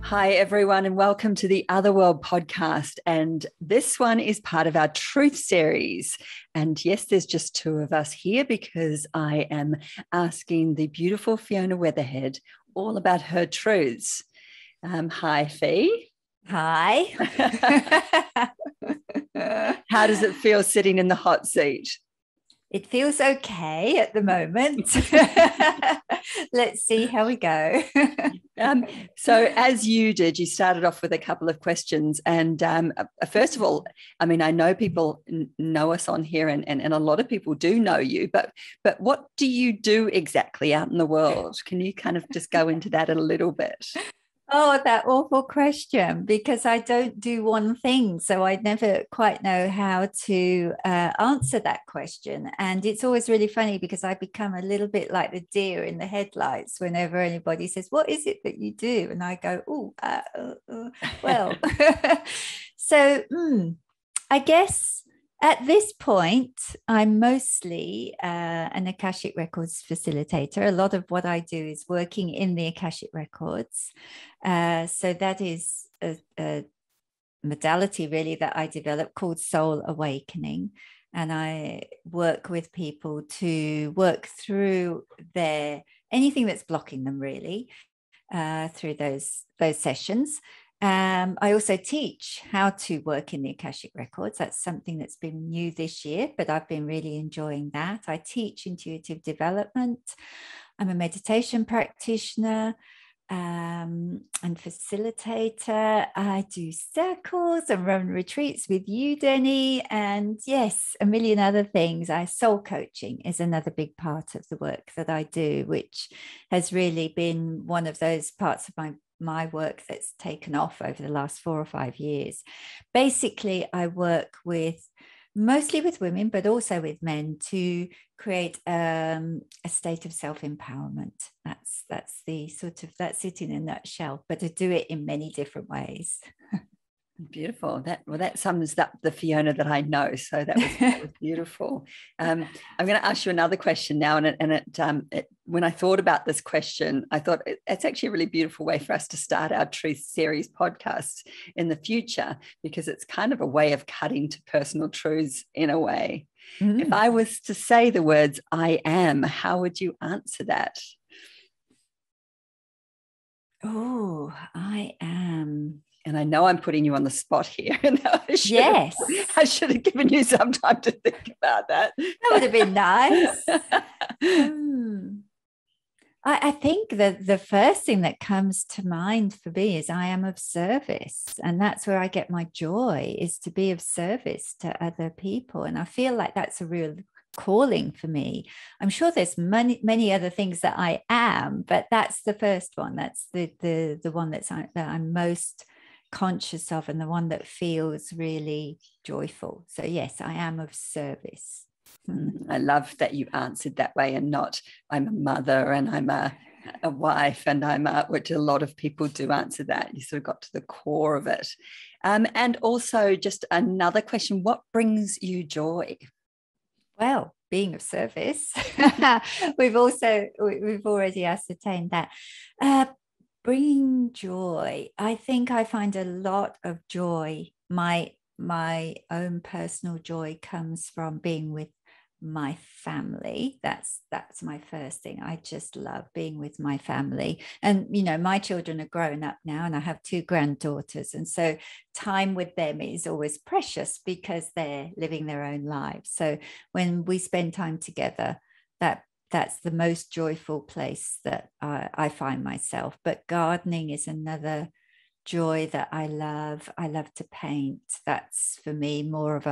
Hi, everyone, and welcome to the Other World podcast. And this one is part of our Truth series. And yes, there's just two of us here because I am asking the beautiful Fiona Weatherhead all about her truths. Hi, Fi. Hi. How does it feel sitting in the hot seat? It feels okay at the moment. Let's see how we go. So as you did, you started off with a couple of questions. And first of all, I mean, I know people know us on here and a lot of people do know you, but what do you do exactly out in the world? Can you kind of just go into that a little bit? Oh, that awful question, because I don't do one thing. So I never quite know how to answer that question. And it's always really funny because I become a little bit like the deer in the headlights whenever anybody says, "What is it that you do?" And I go, "Oh, well." So I guess at this point, I'm mostly an Akashic Records facilitator. A lot of what I do is working in the Akashic Records. So that is a modality really that I developed called Soul Awakening. And I work with people to work through anything that's blocking them really through those sessions. I also teach how to work in the Akashic Records. That's something that's been new this year, but I've been really enjoying that. I teach intuitive development. I'm a meditation practitioner and facilitator. I do circles and run retreats with you, Deni, and yes, a million other things. Soul coaching is another big part of the work that I do, which has really been one of those parts of my work that's taken off over the last 4 or 5 years. Basically, I work mostly with women, but also with men to create a state of self-empowerment. That's it in a nutshell, but to do it in many different ways. Beautiful. That sums up the Fiona that I know. So that was beautiful. I'm going to ask you another question now, and when I thought about this question, I thought it's actually a really beautiful way for us to start our Truth series podcasts in the future, because it's kind of a way of cutting to personal truths in a way. If I was to say the words "I am," how would you answer that? Oh, I am. And I know I'm putting you on the spot here. Yes. I should have given you some time to think about that. That would have been nice. I think that the first thing that comes to mind for me is I am of service. And that's where I get my joy, is to be of service to other people. And I feel like that's a real calling for me. I'm sure there's many other things that I am, but that's the first one. That's the one that I'm most conscious of, and the one that feels really joyful. So yes, I am of service. I love that you answered that way, and not I'm a mother and I'm a wife and which a lot of people do answer that. You sort of got to the core of it. And also just another question, what brings you joy? Well, being of service. we've already ascertained that. Bringing joy. I think I find a lot of joy. My own personal joy comes from being with my family. That's my first thing. I just love being with my family. And my children are grown up now, and I have 2 granddaughters, and so time with them is always precious because they're living their own lives. So when we spend time together, that's the most joyful place that I find myself. But gardening is another joy that I love. I love to paint. That's for me more of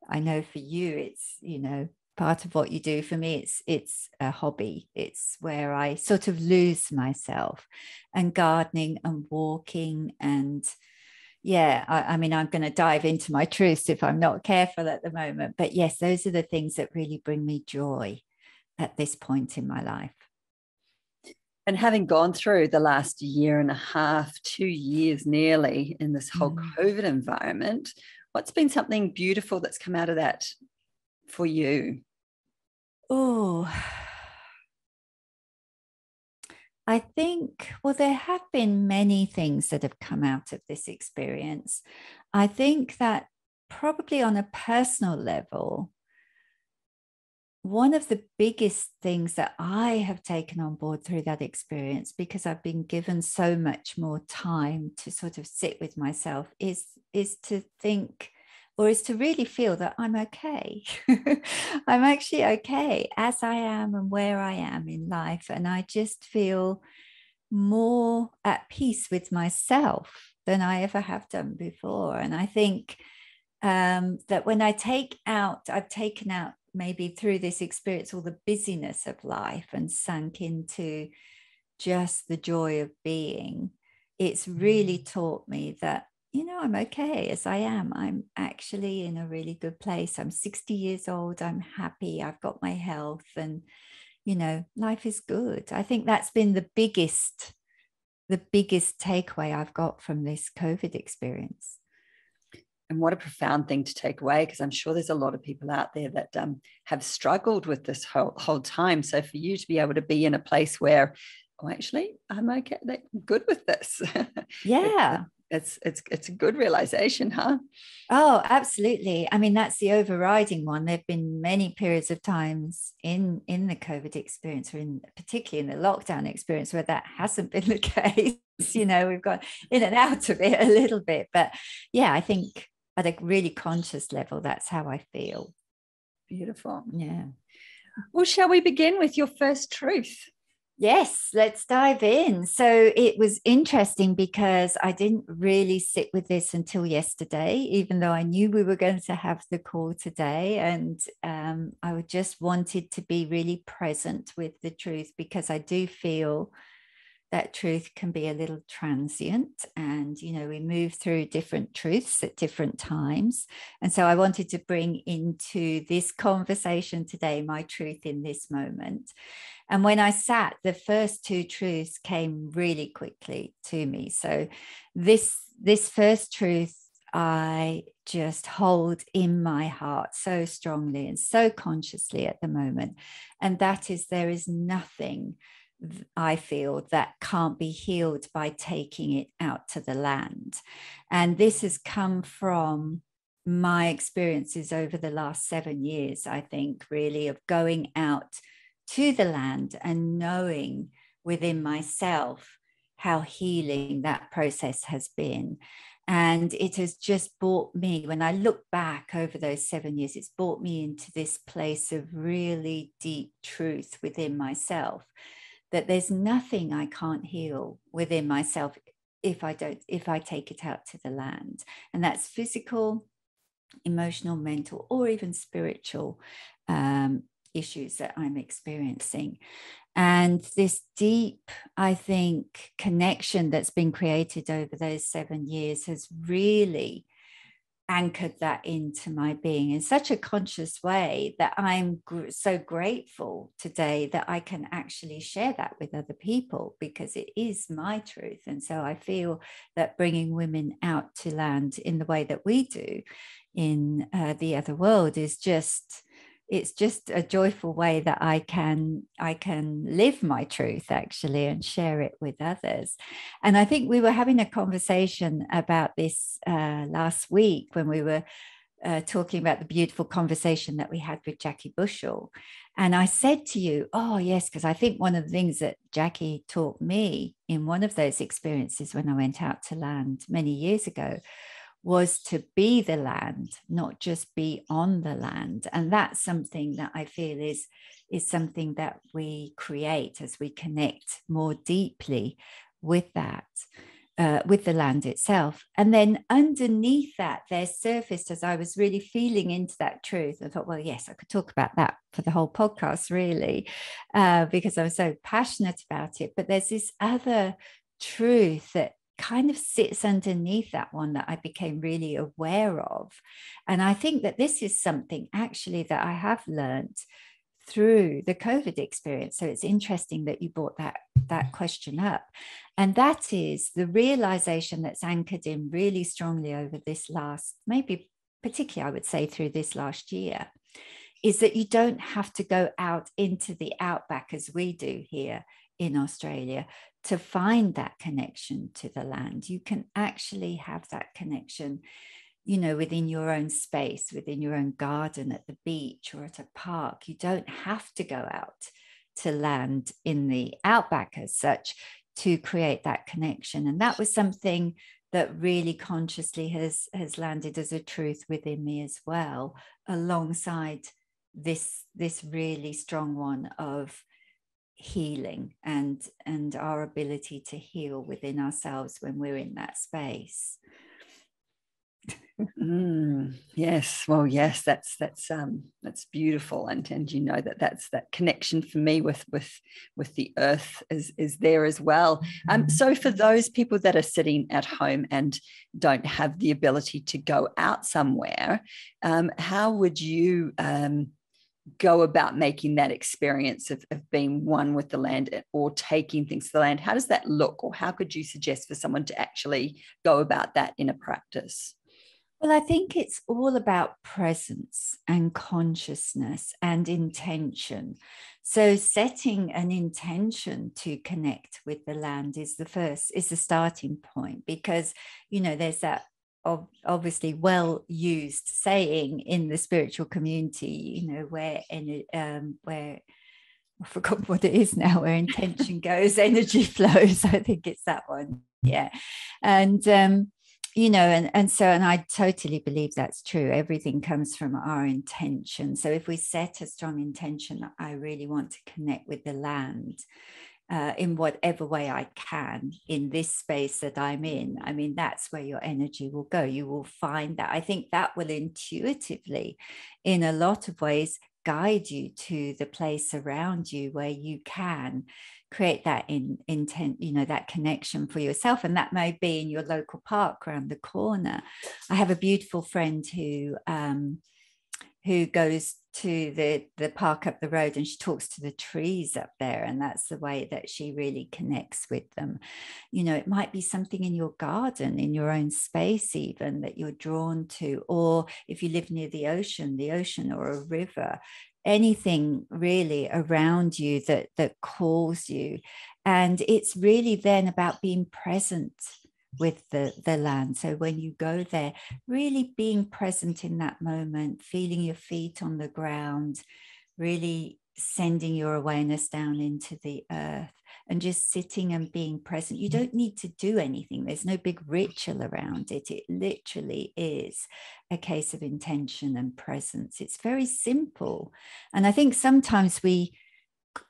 I know for you, it's, part of what you do. For me, it's a hobby. It's where I sort of lose myself. And gardening and walking and I mean, I'm going to dive into my truths if I'm not careful at the moment. But yes, those are the things that really bring me joy at this point in my life. And having gone through the last 1.5 years, 2 years nearly in this whole COVID environment, what's been something beautiful that's come out of that for you? Oh, I think, well, there have been many things that have come out of this experience. I think that probably on a personal level, one of the biggest things that I have taken on board through that experience, because I've been given so much more time to sort of sit with myself, is to think, or is to really feel that I'm okay. I'm actually okay as I am and where I am in life. And I just feel more at peace with myself than I ever have done before. And I think that when I've taken out maybe through this experience all the busyness of life and sunk into just the joy of being, it's really taught me that, I'm okay as I am. I'm actually in a really good place. I'm 60 years old. I'm happy. I've got my health, and, life is good. I think that's been the biggest takeaway I've got from this COVID experience. And what a profound thing to take away, because I'm sure there's a lot of people out there that have struggled with this whole time. So for you to be able to be in a place where, oh, actually, I'm okay, I'm good with this. Yeah. It's a good realization, huh? Oh, absolutely. I mean, that's the overriding one. There have been many periods of times in the COVID experience, or particularly in the lockdown experience, where that hasn't been the case. We've gone in and out of it a little bit. But yeah, I think at a really conscious level, that's how I feel. Beautiful. Yeah. Well, shall we begin with your first truth? Yes, let's dive in. So it was interesting because I didn't really sit with this until yesterday, even though I knew we were going to have the call today. And I just wanted to be really present with the truth, because I do feel that truth can be a little transient, and we move through different truths at different times. And so I wanted to bring into this conversation today my truth in this moment. And when I sat, the first two truths came really quickly to me. So this first truth I just hold in my heart so strongly and so consciously at the moment, and that is, there is nothing I feel that can't be healed by taking it out to the land. And this has come from my experiences over the last 7 years, I think, really, of going out to the land and knowing within myself how healing that process has been. And it has just brought me, when I look back over those 7 years, it's brought me into this place of really deep truth within myself, that there's nothing I can't heal within myself if I take it out to the land. And that's physical, emotional, mental, or even spiritual issues that I'm experiencing. And this deep, I think, connection that's been created over those 7 years has really anchored that into my being in such a conscious way that I'm so grateful today that I can actually share that with other people, because it is my truth. And so I feel that bringing women out to land in the way that we do in the other world is just, it's just a joyful way that I can live my truth, actually, and share it with others. And I think we were having a conversation about this last week when we were talking about the beautiful conversation that we had with Jackie Bushell. And I said to you, oh, yes, because I think one of the things that Jackie taught me in one of those experiences when I went out to land many years ago was to be the land, not just be on the land. And that's something that I feel is something that we create as we connect more deeply with that, with the land itself. And then underneath that, there surfaced, as I was really feeling into that truth, I thought, well, yes, I could talk about that for the whole podcast, really, because I'm so passionate about it. But there's this other truth that kind of sits underneath that one that I became really aware of. And I think that this is something actually that I have learned through the COVID experience. So it's interesting that you brought that question up. And that is the realization that's anchored in really strongly over this last, maybe particularly I would say through this last year, is that you don't have to go out into the outback as we do here in Australia to find that connection to the land. You can actually have that connection, you know, within your own space, within your own garden, at the beach or at a park. You don't have to go out to land in the outback as such to create that connection. And that was something that really consciously has landed as a truth within me as well, alongside this really strong one of healing and our ability to heal within ourselves when we're in that space. Yes, well, yes, that's beautiful, and you know that's that connection for me with the earth is there as well. So for those people that are sitting at home and don't have the ability to go out somewhere, how would you go about making that experience of being one with the land or taking things to the land? How does that look, or how could you suggest for someone to actually go about that in a practice? Well, I think it's all about presence and consciousness and intention. So setting an intention to connect with the land is the starting point, because, you know, there's that obviously well used saying in the spiritual community, you know, where I forgot what it is now, where intention goes, energy flows. I think it's that one. Yeah. And you know, and I totally believe that's true. Everything comes from our intention. So if we set a strong intention that I really want to connect with the land in whatever way I can in this space that I'm in, I mean, that's where your energy will go. You will find that. I think that will intuitively, in a lot of ways, guide you to the place around you where you can create that intent, you know, that connection for yourself. And that may be in your local park around the corner. I have a beautiful friend who goes to the park up the road, and she talks to the trees up there, and that's the way that she really connects with them. You know, it might be something in your garden, in your own space even, that you're drawn to, or if you live near the ocean or a river, anything really around you that calls you. And it's really then about being present with the land. So when you go there, really being present in that moment, feeling your feet on the ground, really sending your awareness down into the earth and just sitting and being present. You don't need to do anything. There's no big ritual around it. It literally is a case of intention and presence. It's very simple. And I think sometimes we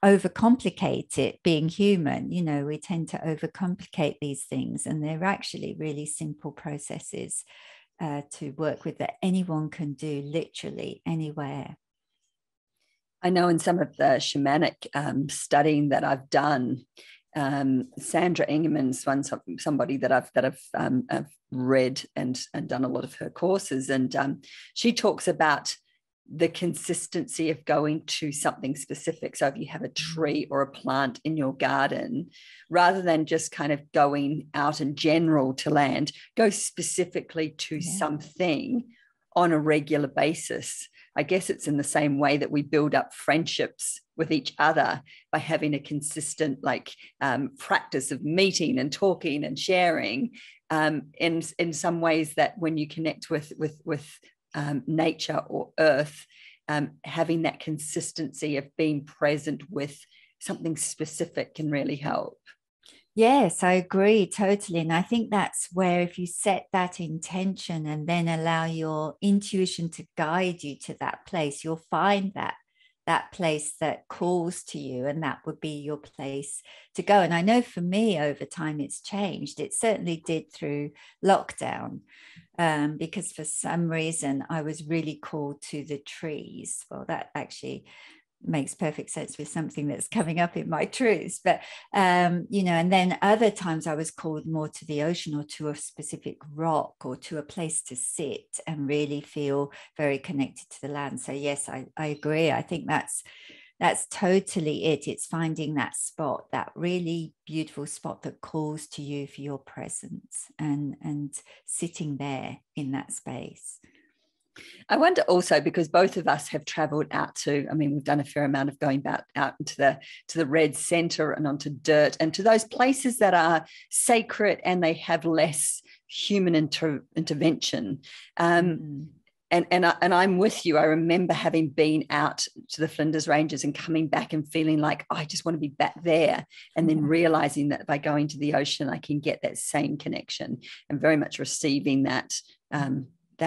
overcomplicate it, being human. You know, we tend to overcomplicate these things, and they're actually really simple processes to work with that anyone can do literally anywhere. I know in some of the shamanic studying that I've done, Sandra Ingerman's one, somebody that I've read and done a lot of her courses, and she talks about the consistency of going to something specific. So if you have a tree or a plant in your garden, rather than just kind of going out in general to land, go specifically to something on a regular basis. I guess it's in the same way that we build up friendships with each other by having a consistent practice of meeting and talking and sharing. In some ways, that when you connect with nature or earth, having that consistency of being present with something specific can really help. Yes, I agree totally. And I think that's where, if you set that intention and then allow your intuition to guide you to that place, you'll find that place that calls to you, and that would be your place to go. And I know for me, over time, it's changed. It certainly did through lockdown, because for some reason I was really called to the trees. Well, that actually makes perfect sense with something that's coming up in my truths. But you know, and then other times I was called more to the ocean, or to a specific rock, or to a place to sit and really feel very connected to the land. So yes, I agree. I think that's totally it. It's finding that spot, that really beautiful spot that calls to you for your presence, and sitting there in that space. I wonder also, because both of us have traveled out to, I mean, we've done a fair amount of going out into the red center and onto dirt and to those places that are sacred and they have less human intervention. And I'm with you. I remember having been out to the Flinders Ranges and coming back and feeling like, oh, I just want to be back there. And then realizing that by going to the ocean, I can get that same connection, and very much receiving that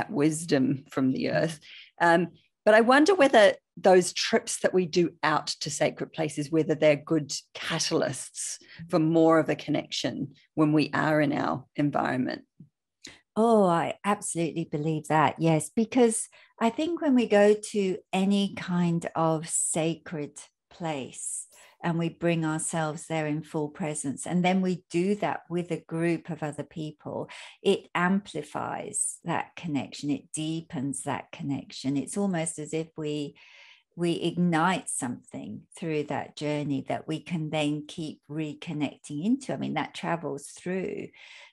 wisdom from the earth. But I wonder whether those trips that we do out to sacred places, whether they're good catalysts for more of a connection when we are in our environment. Oh, I absolutely believe that. Yes, because I think when we go to any kind of sacred place and we bring ourselves there in full presence, and then we do that with a group of other people, it amplifies that connection. It deepens that connection. It's almost as if we ignite something through that journey that we can then keep reconnecting into. I mean, that travels through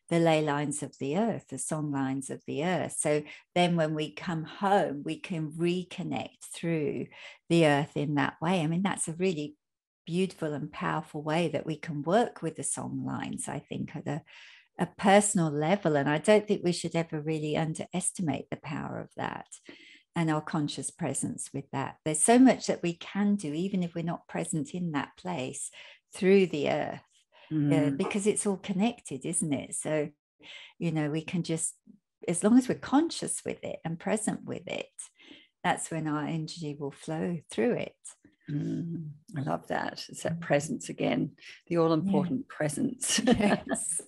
the ley lines of the earth, the song lines of the earth. So then when we come home, we can reconnect through the earth in that way. I mean, that's a really beautiful and powerful way that we can work with the song lines, I think, at a personal level. And I don't think we should ever really underestimate the power of that and our conscious presence with that. There's so much that we can do, even if we're not present in that place, through the earth, because it's all connected, isn't it? So, we can just, as long as we're conscious with it and present with it, that's when our energy will flow through it. I love that. It's that presence again, the all-important presence. Yes.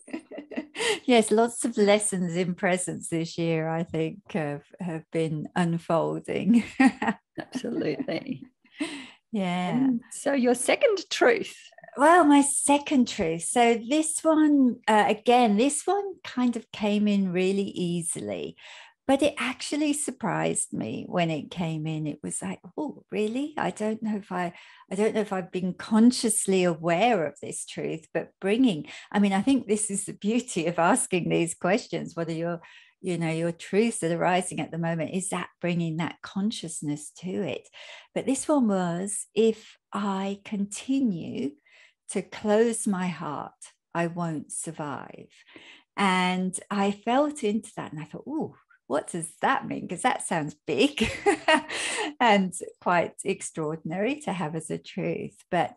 Yes, lots of lessons in presence this year, I think, have been unfolding. Absolutely. Yeah. And so your second truth. Well, my second truth. So this one, again, this one kind of came in really easily, but it actually surprised me when it came in. It was like, oh, really? I don't know if I've been consciously aware of this truth, but I mean, I think this is the beauty of asking these questions. What are your truths that are rising at the moment? Is that bringing that consciousness to it? But this one was, if I continue to close my heart, I won't survive. And I felt into that and I thought, oh, what does that mean? Because that sounds big and quite extraordinary to have as a truth. But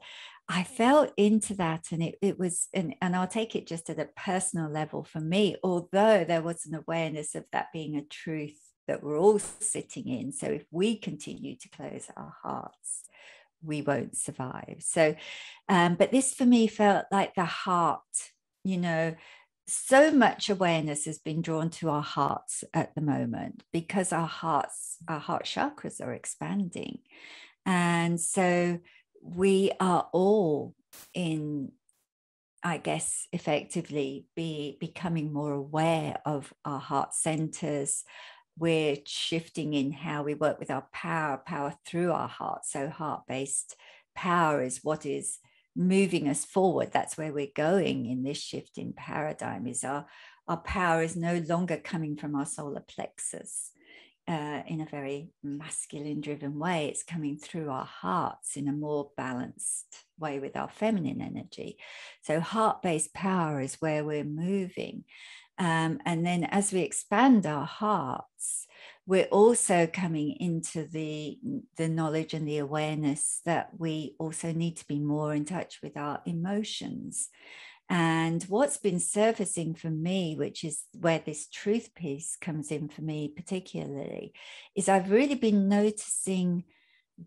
I felt into that, and it was, and I'll take it just at a personal level for me, although there was an awareness of that being a truth that we're all sitting in. So if we continue to close our hearts, we won't survive. So, but this for me felt like the heart, so much awareness has been drawn to our hearts at the moment because our heart chakras are expanding. And so we are all in, I guess, effectively becoming more aware of our heart centers. We're shifting in how we work with our power through our heart. So heart-based power is what is moving us forward. That's where we're going in this shift in paradigm. Is our power is no longer coming from our solar plexus in a very masculine driven way. It's coming through our hearts in a more balanced way with our feminine energy. So heart-based power is where we're moving. And then as we expand our hearts, we're also coming into the knowledge and the awareness that we also need to be more in touch with our emotions. And what's been surfacing for me, which is where this truth piece comes in for me particularly, is I've really been noticing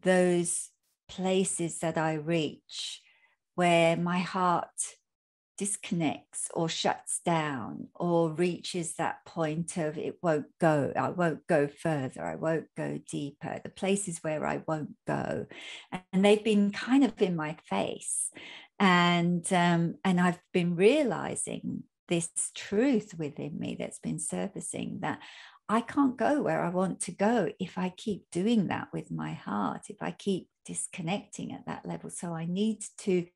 those places that I reach where my heart disconnects or shuts down or reaches that point of I won't go further, I won't go deeper, the places where I won't go. And they've been kind of in my face. And I've been realizing this truth within me that's been surfacing, that I can't go where I want to go if I keep doing that with my heart, if I keep disconnecting at that level. So I need to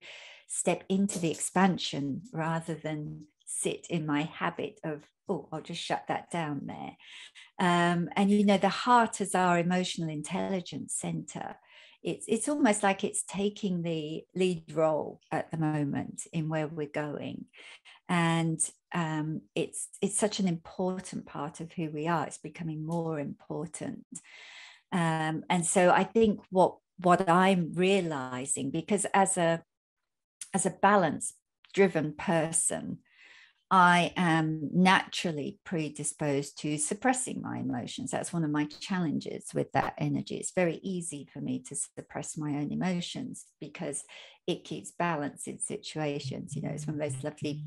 step into the expansion rather than sit in my habit of, oh, I'll just shut that down there. And, you know, the heart is our emotional intelligence center. It's almost like it's taking the lead role at the moment in where we're going. And it's such an important part of who we are. It's becoming more important. And so I think what I'm realizing, because as a balance driven person, I am naturally predisposed to suppressing my emotions. That's one of my challenges with that energy. It's very easy for me to suppress my own emotions because it keeps balance in situations. You know, it's one of those lovely,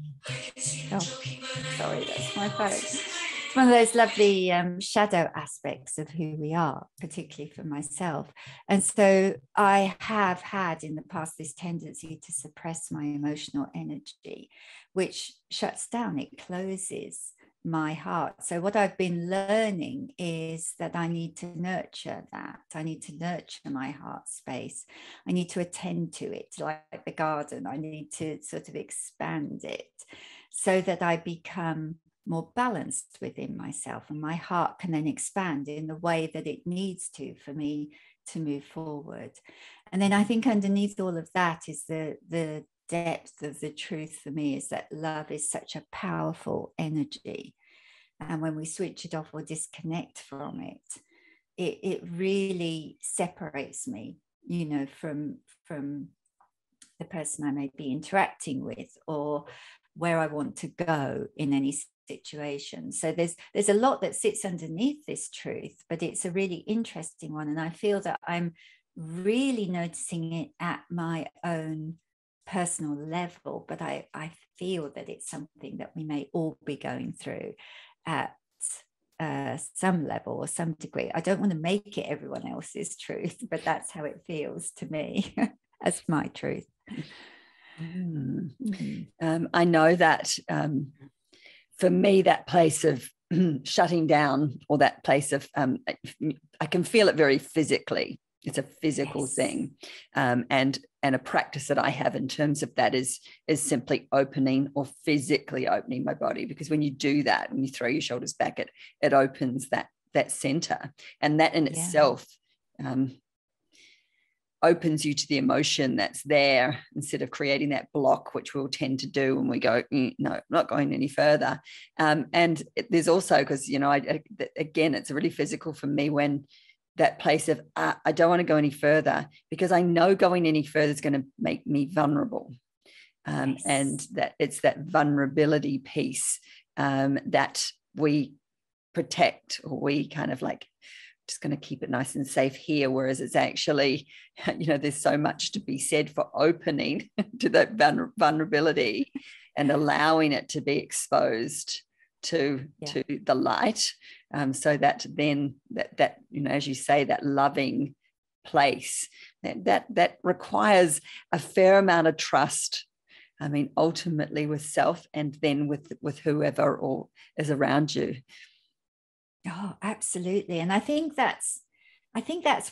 oh, sorry, that's my phone. It's one of those lovely shadow aspects of who we are, particularly for myself. And so I have had in the past this tendency to suppress my emotional energy, which shuts down, it closes my heart. So what I've been learning is that I need to nurture that. I need to nurture my heart space. I need to attend to it like the garden. I need to sort of expand it so that I become more balanced within myself, and my heart can then expand in the way that it needs to for me to move forward. And then I think underneath all of that is the depth of the truth for me, is that love is such a powerful energy. And when we switch it off or disconnect from it, it really separates me, you know, from the person I may be interacting with or where I want to go in any situation. So there's a lot that sits underneath this truth, but it's a really interesting one. And I feel that I'm really noticing it at my own personal level, but I feel that it's something that we may all be going through at some level or some degree. I don't want to make it everyone else's truth, but that's how it feels to me as my truth. I know that for me, that place of shutting down, or that place of, I can feel it very physically. It's a physical thing, and a practice that I have in terms of that is simply opening, or physically opening my body, because when you do that, when you throw your shoulders back, it opens that center, and that in itself opens you to the emotion that's there, instead of creating that block, which we'll tend to do when we go, no, I'm not going any further. And there's also, because, you know, again, it's really physical for me when that place of, I don't want to go any further, because I know going any further is going to make me vulnerable. And that it's that vulnerability piece that we protect, or we kind of like, just going to keep it nice and safe here, whereas it's actually, you know, there's so much to be said for opening to that vulnerability and allowing it to be exposed to the light, so that then that you know, as you say, that loving place that requires a fair amount of trust. I mean, ultimately with self, and then with whoever or is around you. Oh, absolutely. And I think that's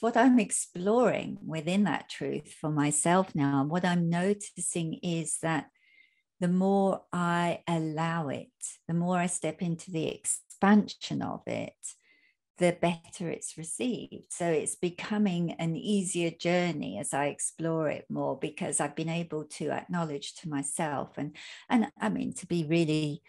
what I'm exploring within that truth for myself now. And what I'm noticing is that the more I allow it, the more I step into the expansion of it, the better it's received. So it's becoming an easier journey as I explore it more, because I've been able to acknowledge to myself, and I mean, to be really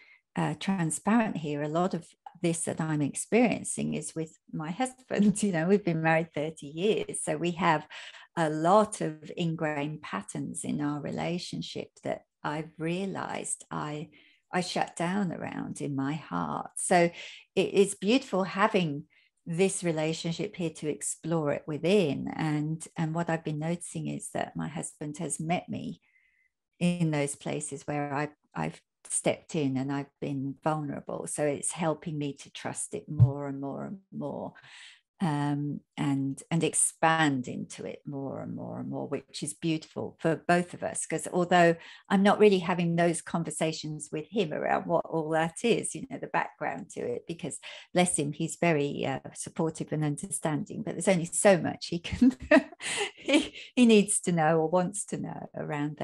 transparent here, a lot of this that I'm experiencing is with my husband. You know, we've been married 30 years, so we have a lot of ingrained patterns in our relationship that I've realized I shut down around in my heart. So it's beautiful having this relationship here to explore it within. And what I've been noticing is that my husband has met me in those places where I've stepped in and I've been vulnerable. So it's helping me to trust it more and more and more. and expand into it more and more and more, which is beautiful for both of us. Because although I'm not really having those conversations with him around what all that is, the background to it, because bless him, he's very supportive and understanding, but there's only so much he can he needs to know or wants to know around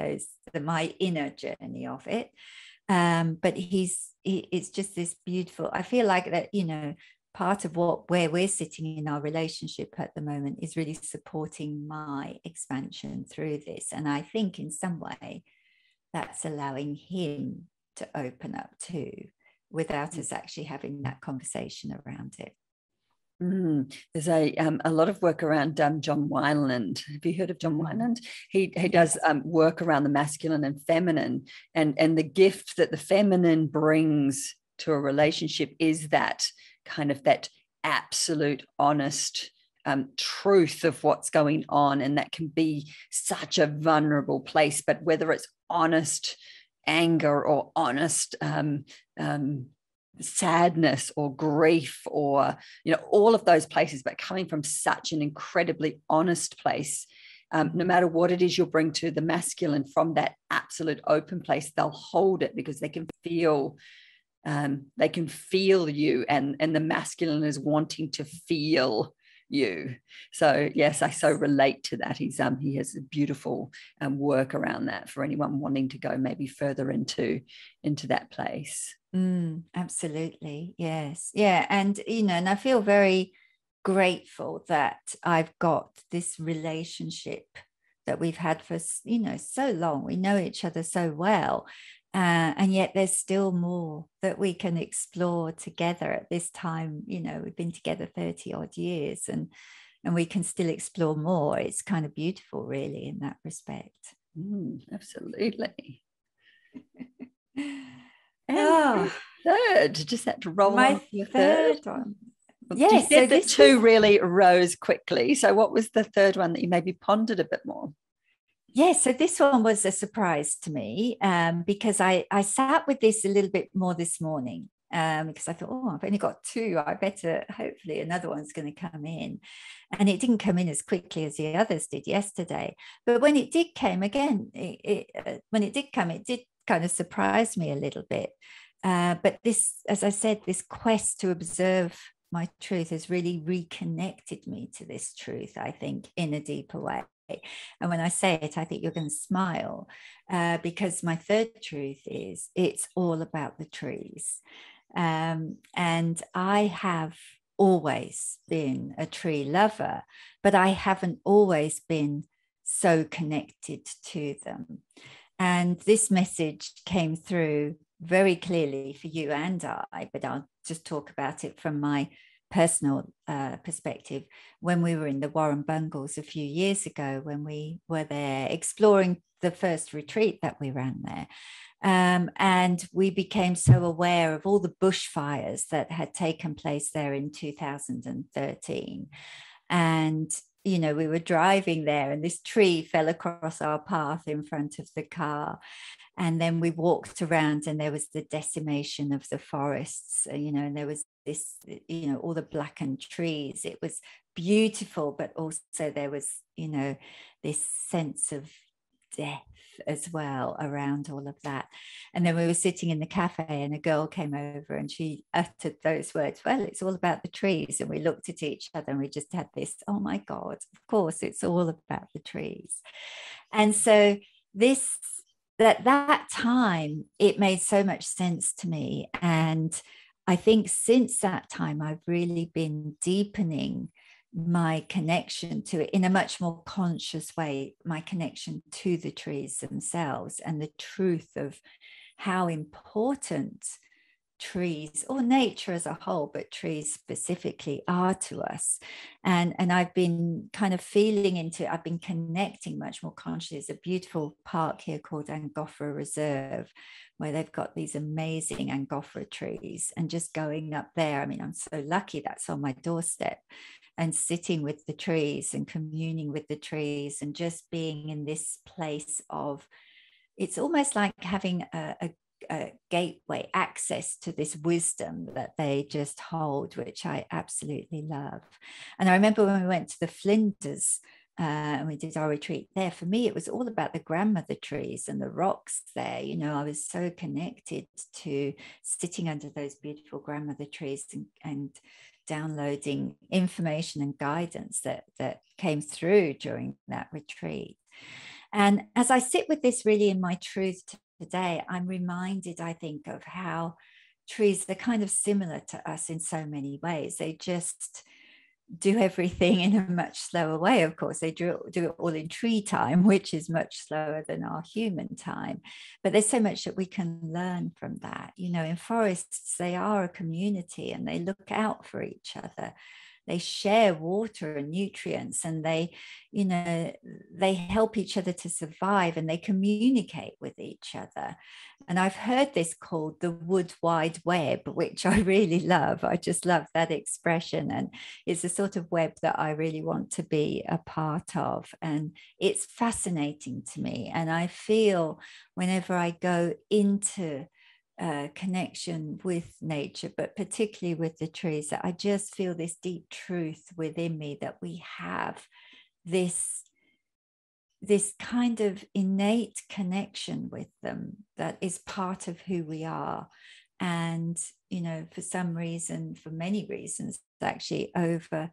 my inner journey of it. But it's just this beautiful, I feel like that, part of where we're sitting in our relationship at the moment is really supporting my expansion through this. And I think in some way that's allowing him to open up too, without us actually having that conversation around it. There's a lot of work around John Wineland. Have you heard of John Wineland? He does work around the masculine and feminine, and the gift that the feminine brings to a relationship is that kind of that absolute honest truth of what's going on, and that can be such a vulnerable place. But whether it's honest anger or honest sadness or grief, or all of those places, but coming from such an incredibly honest place, no matter what it is you'll bring to the masculine from that absolute open place, they'll hold it because they can feel you, and the masculine is wanting to feel you. So yes, I so relate to that. He has a beautiful work around that for anyone wanting to go maybe further into that place. Absolutely. Yes. Yeah. And and I feel very grateful that I've got this relationship that we've had for so long. We know each other so well. And yet there's still more that we can explore together at this time. We've been together 30 odd years, and we can still explore more. It's kind of beautiful, really, in that respect. Absolutely. And third, just had to roll on to your third one. Yes, you said that two really rose quickly. So what was the third one that you maybe pondered a bit more? Yes, so this one was a surprise to me because I sat with this a little bit more this morning because I thought, I've only got two. I better, hopefully another one's going to come in. And it didn't come in as quickly as the others did yesterday. But when it did come again, it did kind of surprise me a little bit. But this, as I said, this quest to observe my truth has really reconnected me to this truth, I think, in a deeper way. And when I say it, I think you're going to smile because my third truth is it's all about the trees. And I have always been a tree lover, but I haven't always been so connected to them. And this message came through very clearly for you and I, but I'll just talk about it from my personal perspective. When we were in the Warren Bungles a few years ago, when we were there exploring the first retreat that we ran there, and we became so aware of all the bushfires that had taken place there in 2013. And we were driving there and this tree fell across our path in front of the car. And then we walked around and there was the decimation of the forests, and there was this, all the blackened trees. It was beautiful, but also there was, this sense of death as well around all of that. And then we were sitting in the cafe and a girl came over and she uttered those words, well, it's all about the trees. And we looked at each other and we just had this, oh my God, of course, it's all about the trees. And so that time, it made so much sense to me. And I think since that time, I've really been deepening my connection to it in a much more conscious way, my connection to the trees themselves and the truth of how important trees or nature as a whole, but trees specifically, are to us. And I've been kind of feeling into, I've been connecting much more consciously. There's a beautiful park here called Angophora Reserve, where they've got these amazing Angophora trees, and just going up there, I mean, I'm so lucky that's on my doorstep, and sitting with the trees and communing with the trees and just being in this place of, it's almost like having a gateway access to this wisdom that they just hold, which I absolutely love. And I remember when we went to the Flinders and we did our retreat there, for me it was all about the grandmother trees and the rocks there. You know, I was so connected to sitting under those beautiful grandmother trees and downloading information and guidance that came through during that retreat. And as I sit with this really in my truth today, I'm reminded, I think, of how trees, they're kind of similar to us in so many ways. They just do everything in a much slower way. Of course, they do it all in tree time, which is much slower than our human time. But there's so much that we can learn from that. You know, in forests, they are a community and they look out for each other. They share water and nutrients, and they, you know, they help each other to survive, and they communicate with each other. And I've heard this called the wood wide web, which I really love. I just love that expression. And it's a sort of web that I really want to be a part of. And it's fascinating to me. And I feel whenever I go into connection with nature, but particularly with the trees, that I just feel this deep truth within me that we have this kind of innate connection with them that is part of who we are. And, you know, for some reason, for many reasons, actually, over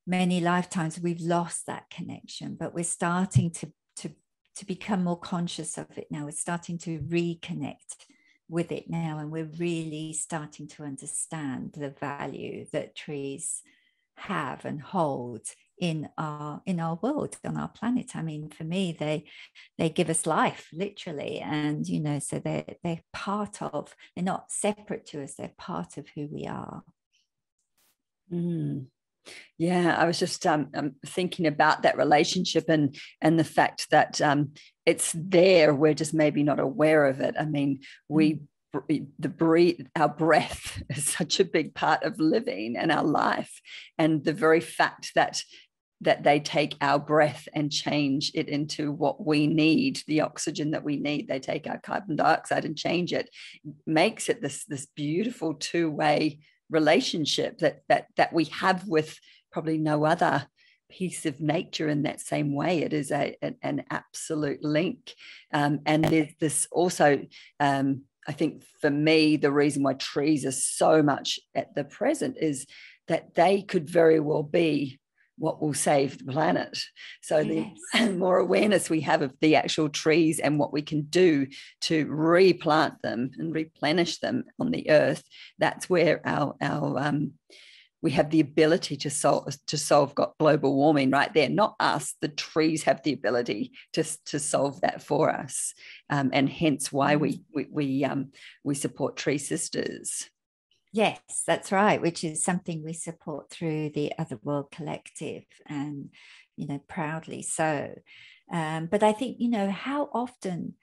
many lifetimes, we've lost that connection, but we're starting to become more conscious of it now. We're starting to reconnect with it now, and we're really starting to understand the value that trees have and hold in our world, on our planet. I mean, for me, they give us life, literally, and you know, so they're part of, they're not separate to us, they're part of who we are. Yeah, I was just thinking about that relationship and the fact that it's there. We're just maybe not aware of it. I mean, our breath is such a big part of living and our life, and the very fact that they take our breath and change it into what we need, the oxygen that we need. They take our carbon dioxide and change it, makes it this beautiful two-way relationship that we have with probably no other piece of nature in that same way. It is an absolute link. And there's this also, I think for me, the reason why trees are so much at the present is that they could very well be what will save the planet. So yes, the more awareness we have of the actual trees and what we can do to replant them and replenish them on the earth, that's where our we have the ability to solve global warming right there. Not us, the trees have the ability to solve that for us, and hence why we support Tree Sisters. Yes, that's right, which is something we support through the Other World Collective, and, you know, proudly so. But I think, you know, how often,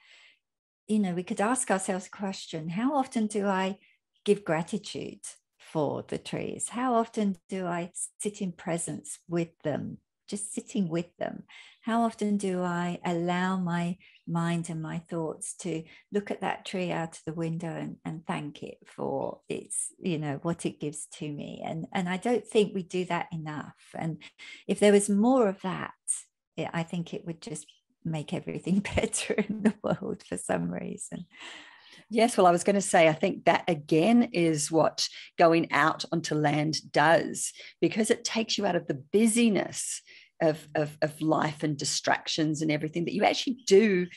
you know, we could ask ourselves a question: how often do I give gratitude for the trees? How often do I sit in presence with them, just sitting with them? How often do I allow my mind and my thoughts to look at that tree out of the window and thank it for its, you know, what it gives to me? And I don't think we do that enough. And if there was more of that, I think it would just make everything better in the world for some reason. Yes, well, I was going to say, I think that again is what going out onto land does, because it takes you out of the busyness of life and distractions and everything, that you actually do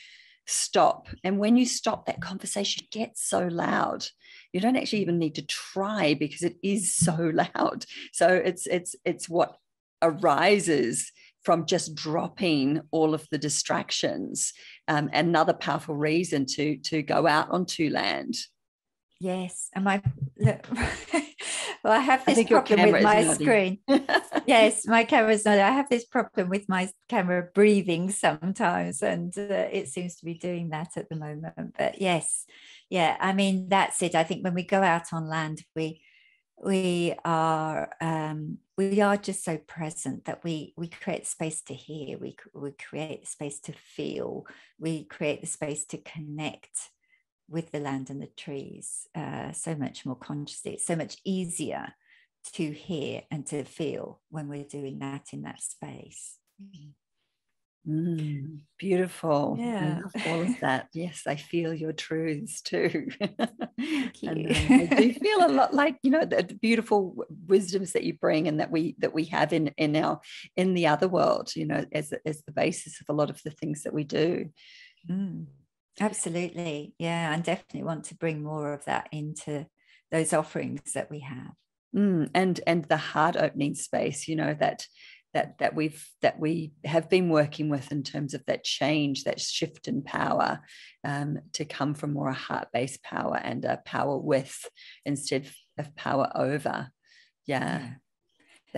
stop. And when you stop, that conversation gets so loud. You don't actually even need to try, because it is so loud. So it's what arises from just dropping all of the distractions. Another powerful reason to go out onto land. Yes, and well, I have this problem with my screen. Yes, my camera's not. I have this problem with my camera breathing sometimes, and it seems to be doing that at the moment. But yes, yeah, I mean, that's it. I think when we go out on land, we are just so present that we create space to hear, we create the space to feel, we create the space to connect with the land and the trees, so much more consciously. It's so much easier to hear and to feel when we're doing that in that space. Beautiful. Yeah. I love all of that. Yes, I feel your truths too. Thank you. And I do feel a lot like, you know, the beautiful wisdoms that you bring and that we have in the other world, you know, as the basis of a lot of the things that we do. Absolutely. Yeah, I definitely want to bring more of that into those offerings that we have. And the heart opening space, you know, that we have been working with in terms of that change, that shift in power, to come from more a heart-based power and a power with instead of power over. Yeah.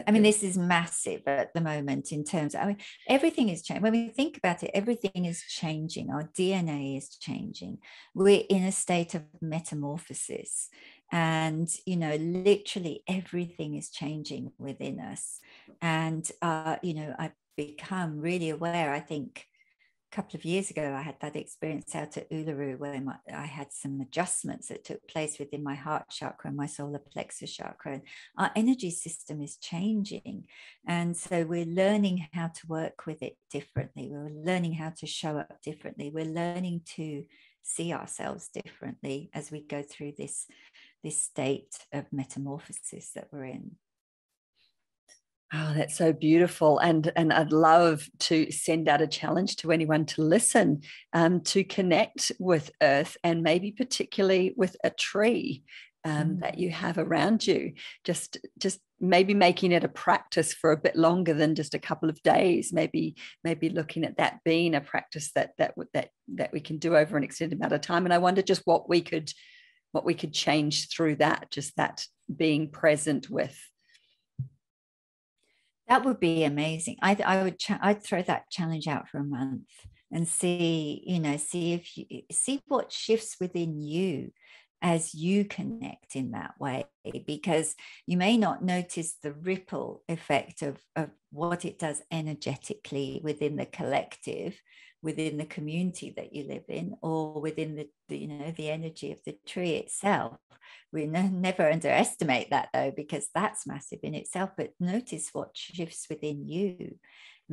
I mean, this is massive at the moment in terms of, I mean, everything is changing. When we think about it, everything is changing. Our DNA is changing. We're in a state of metamorphosis. And, you know, literally everything is changing within us. And, you know, I've become really aware, I think, couple of years ago, I had that experience out at Uluru where I had some adjustments that took place within my heart chakra and my solar plexus chakra. And our energy system is changing. And so we're learning how to work with it differently. We're learning how to show up differently. We're learning to see ourselves differently as we go through this state of metamorphosis that we're in. Oh, that's so beautiful. And I'd love to send out a challenge to anyone to listen, to connect with earth and maybe particularly with a tree that you have around you. Just maybe making it a practice for a bit longer than just a couple of days. Maybe looking at that being a practice that we can do over an extended amount of time. And I wonder just what we could change through that, just that being present with. That would be amazing. I'd throw that challenge out for a month and see if you see what shifts within you as you connect in that way, because you may not notice the ripple effect of what it does energetically within the collective, within the community that you live in, or within the energy of the tree itself. We never underestimate that though, because that's massive in itself. But notice what shifts within you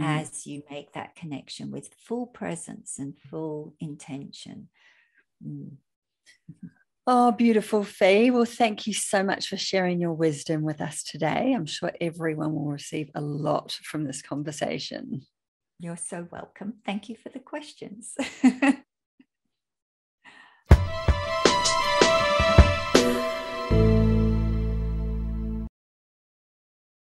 as you make that connection with full presence and full intention. Oh, beautiful, Fi. Well, thank you so much for sharing your wisdom with us today. I'm sure everyone will receive a lot from this conversation. You're so welcome. Thank you for the questions.